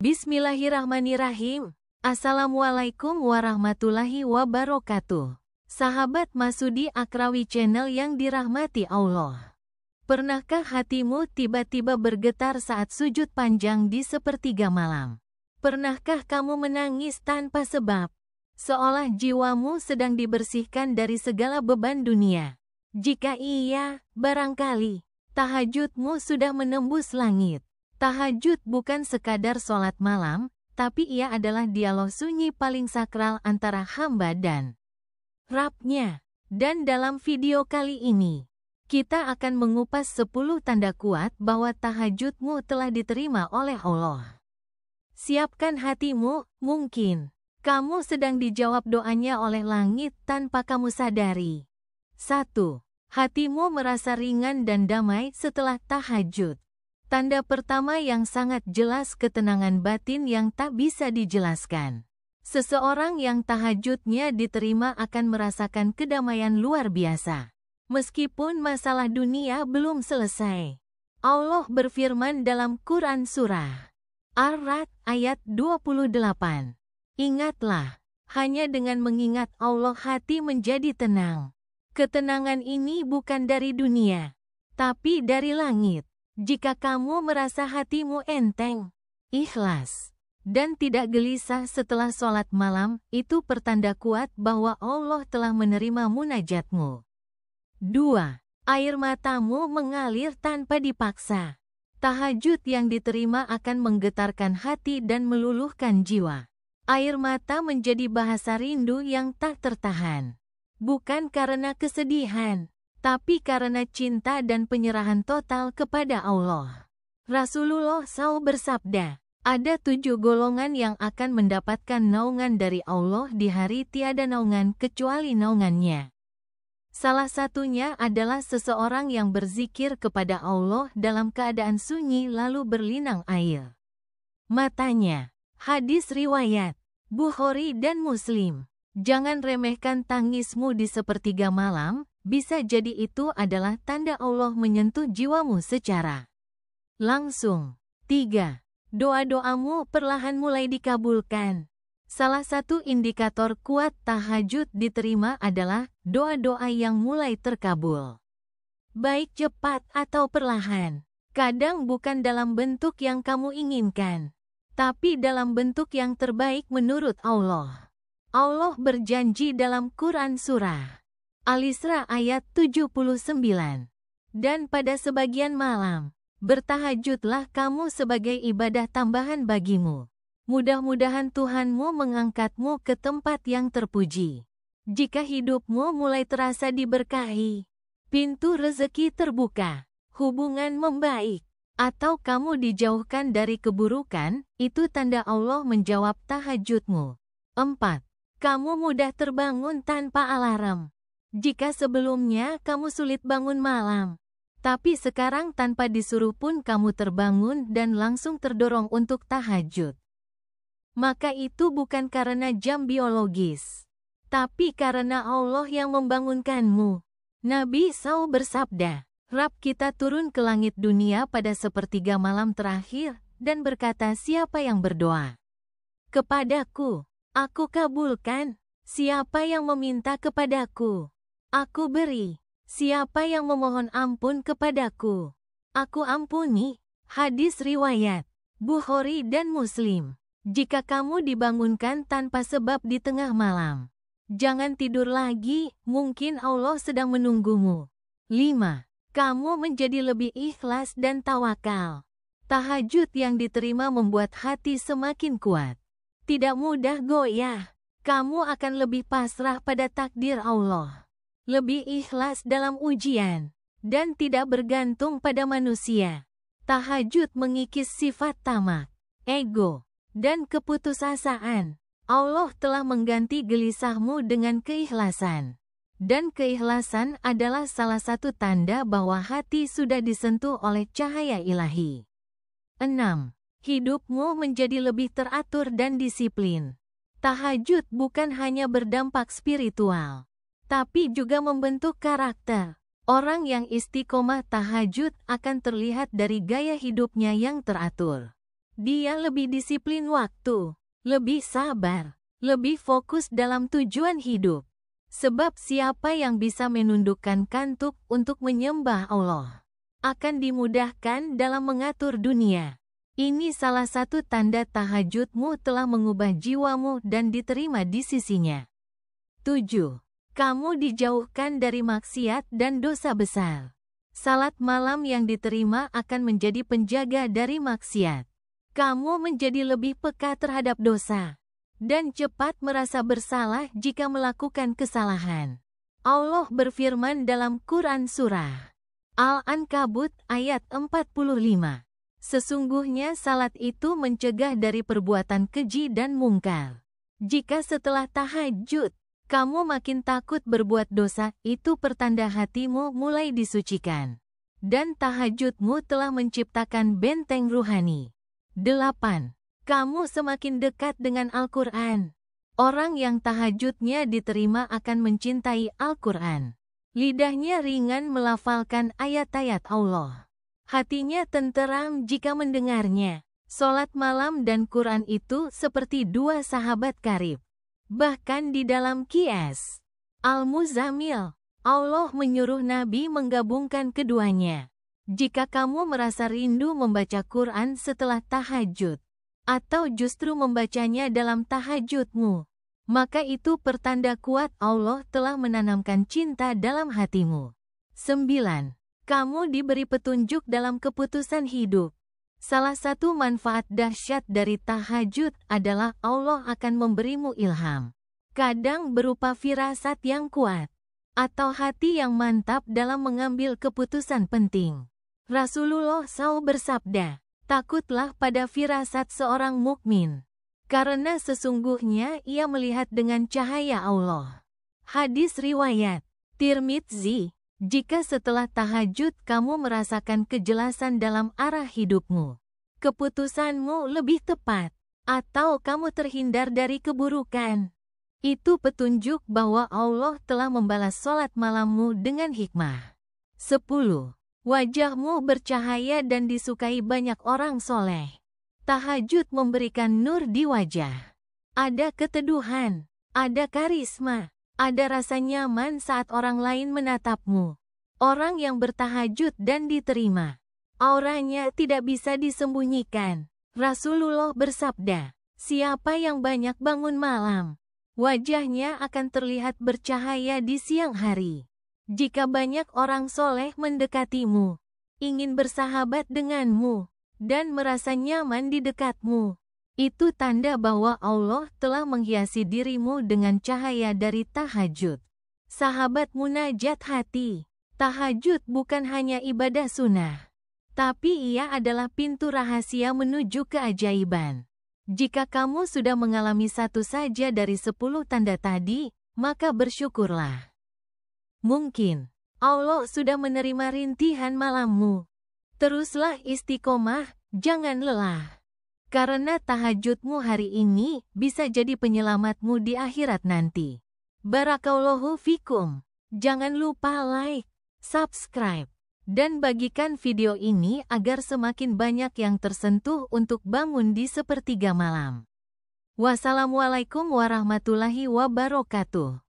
Bismillahirrahmanirrahim. Assalamualaikum warahmatullahi wabarakatuh. Sahabat Masudi Akrawi Channel yang dirahmati Allah. Pernahkah hatimu tiba-tiba bergetar saat sujud panjang di sepertiga malam? Pernahkah kamu menangis tanpa sebab? Seolah jiwamu sedang dibersihkan dari segala beban dunia. Jika iya, barangkali tahajudmu sudah menembus langit. Tahajud bukan sekadar sholat malam, tapi ia adalah dialog sunyi paling sakral antara hamba dan Rabb-Nya. Dan dalam video kali ini, kita akan mengupas 10 tanda kuat bahwa tahajudmu telah diterima oleh Allah. Siapkan hatimu, mungkin kamu sedang dijawab doanya oleh langit tanpa kamu sadari. 1. Hatimu merasa ringan dan damai setelah tahajud. Tanda pertama yang sangat jelas ketenangan batin yang tak bisa dijelaskan. Seseorang yang tahajudnya diterima akan merasakan kedamaian luar biasa. Meskipun masalah dunia belum selesai. Allah berfirman dalam Quran Surah Ar-Ra'd ayat 28. Ingatlah, hanya dengan mengingat Allah hati menjadi tenang. Ketenangan ini bukan dari dunia, tapi dari langit. Jika kamu merasa hatimu enteng, ikhlas, dan tidak gelisah setelah sholat malam, itu pertanda kuat bahwa Allah telah menerima munajatmu. 2. Air matamu mengalir tanpa dipaksa. Tahajud yang diterima akan menggetarkan hati dan meluluhkan jiwa. Air mata menjadi bahasa rindu yang tak tertahan. Bukan karena kesedihan, tapi karena cinta dan penyerahan total kepada Allah. Rasulullah SAW bersabda, ada 7 golongan yang akan mendapatkan naungan dari Allah di hari tiada naungan kecuali naungannya. Salah satunya adalah seseorang yang berzikir kepada Allah dalam keadaan sunyi lalu berlinang air matanya. Hadis riwayat Bukhari dan Muslim. Jangan remehkan tangismu di sepertiga malam. Bisa jadi itu adalah tanda Allah menyentuh jiwamu secara langsung. 3. Doa-doamu perlahan mulai dikabulkan. Salah satu indikator kuat tahajud diterima adalah doa-doa yang mulai terkabul. Baik cepat atau perlahan. Kadang bukan dalam bentuk yang kamu inginkan, tapi dalam bentuk yang terbaik menurut Allah. Allah berjanji dalam Quran Surah Al-Isra ayat 79. Dan pada sebagian malam, bertahajudlah kamu sebagai ibadah tambahan bagimu. Mudah-mudahan Tuhanmu mengangkatmu ke tempat yang terpuji. Jika hidupmu mulai terasa diberkahi, pintu rezeki terbuka, hubungan membaik, atau kamu dijauhkan dari keburukan, itu tanda Allah menjawab tahajudmu. 4. Kamu mudah terbangun tanpa alarm. Jika sebelumnya kamu sulit bangun malam, tapi sekarang tanpa disuruh pun kamu terbangun dan langsung terdorong untuk tahajud, maka itu bukan karena jam biologis, tapi karena Allah yang membangunkanmu. Nabi SAW bersabda, Rabb kita turun ke langit dunia pada sepertiga malam terakhir dan berkata, siapa yang berdoa kepadaku, aku kabulkan. Siapa yang meminta kepadaku, aku beri. Siapa yang memohon ampun kepadaku, aku ampuni. Hadis riwayat Bukhari dan Muslim. Jika kamu dibangunkan tanpa sebab di tengah malam, jangan tidur lagi, mungkin Allah sedang menunggumu. 5. Kamu menjadi lebih ikhlas dan tawakal. Tahajud yang diterima membuat hati semakin kuat. Tidak mudah goyah. Kamu akan lebih pasrah pada takdir Allah. Lebih ikhlas dalam ujian, dan tidak bergantung pada manusia. Tahajud mengikis sifat tamak, ego, dan keputusasaan. Allah telah mengganti gelisahmu dengan keikhlasan. Dan keikhlasan adalah salah satu tanda bahwa hati sudah disentuh oleh cahaya ilahi. 6. Hidupmu menjadi lebih teratur dan disiplin. Tahajud bukan hanya berdampak spiritual, tapi juga membentuk karakter. Orang yang istiqomah tahajud akan terlihat dari gaya hidupnya yang teratur Dia lebih disiplin waktu, lebih sabar, lebih fokus dalam tujuan hidup. Sebab siapa yang bisa menundukkan kantuk untuk menyembah Allah, akan dimudahkan dalam mengatur dunia. Ini salah satu tanda tahajudmu telah mengubah jiwamu dan diterima di sisinya. 7. Kamu dijauhkan dari maksiat dan dosa besar. Salat malam yang diterima akan menjadi penjaga dari maksiat. Kamu menjadi lebih peka terhadap dosa dan cepat merasa bersalah jika melakukan kesalahan. Allah berfirman dalam Quran Surah Al-Ankabut ayat 45. Sesungguhnya salat itu mencegah dari perbuatan keji dan mungkar. Jika setelah tahajud, kamu makin takut berbuat dosa, itu pertanda hatimu mulai disucikan. Dan tahajudmu telah menciptakan benteng ruhani. 8. Kamu semakin dekat dengan Al-Quran. Orang yang tahajudnya diterima akan mencintai Al-Quran. Lidahnya ringan melafalkan ayat-ayat Allah. Hatinya tenteram jika mendengarnya. Salat malam dan Quran itu seperti dua sahabat karib. Bahkan di dalam Qiyas Al-Muzammil, Allah menyuruh Nabi menggabungkan keduanya. Jika kamu merasa rindu membaca Quran setelah tahajud, atau justru membacanya dalam tahajudmu, maka itu pertanda kuat Allah telah menanamkan cinta dalam hatimu. 9. Kamu diberi petunjuk dalam keputusan hidup. Salah satu manfaat dahsyat dari tahajud adalah Allah akan memberimu ilham. Kadang berupa firasat yang kuat, atau hati yang mantap dalam mengambil keputusan penting. Rasulullah SAW bersabda, takutlah pada firasat seorang mukmin, karena sesungguhnya ia melihat dengan cahaya Allah. Hadis riwayat Tirmidzi. Jika setelah tahajud kamu merasakan kejelasan dalam arah hidupmu, keputusanmu lebih tepat, atau kamu terhindar dari keburukan, itu petunjuk bahwa Allah telah membalas salat malammu dengan hikmah. 10. Wajahmu bercahaya dan disukai banyak orang soleh. Tahajud memberikan nur di wajah. Ada keteduhan, ada karisma, ada rasa nyaman saat orang lain menatapmu. Orang yang bertahajud dan diterima, auranya tidak bisa disembunyikan. Rasulullah bersabda, siapa yang banyak bangun malam, wajahnya akan terlihat bercahaya di siang hari. Jika banyak orang soleh mendekatimu, ingin bersahabat denganmu, dan merasa nyaman di dekatmu, itu tanda bahwa Allah telah menghiasi dirimu dengan cahaya dari tahajud. Sahabat munajat hati, tahajud bukan hanya ibadah sunnah, tapi ia adalah pintu rahasia menuju keajaiban. Jika kamu sudah mengalami satu saja dari 10 tanda tadi, maka bersyukurlah. Mungkin Allah sudah menerima rintihan malammu. Teruslah istiqomah, jangan lelah. Karena tahajudmu hari ini bisa jadi penyelamatmu di akhirat nanti. Barakallahu fikum. Jangan lupa like, subscribe, dan bagikan video ini agar semakin banyak yang tersentuh untuk bangun di sepertiga malam. Wassalamualaikum warahmatullahi wabarakatuh.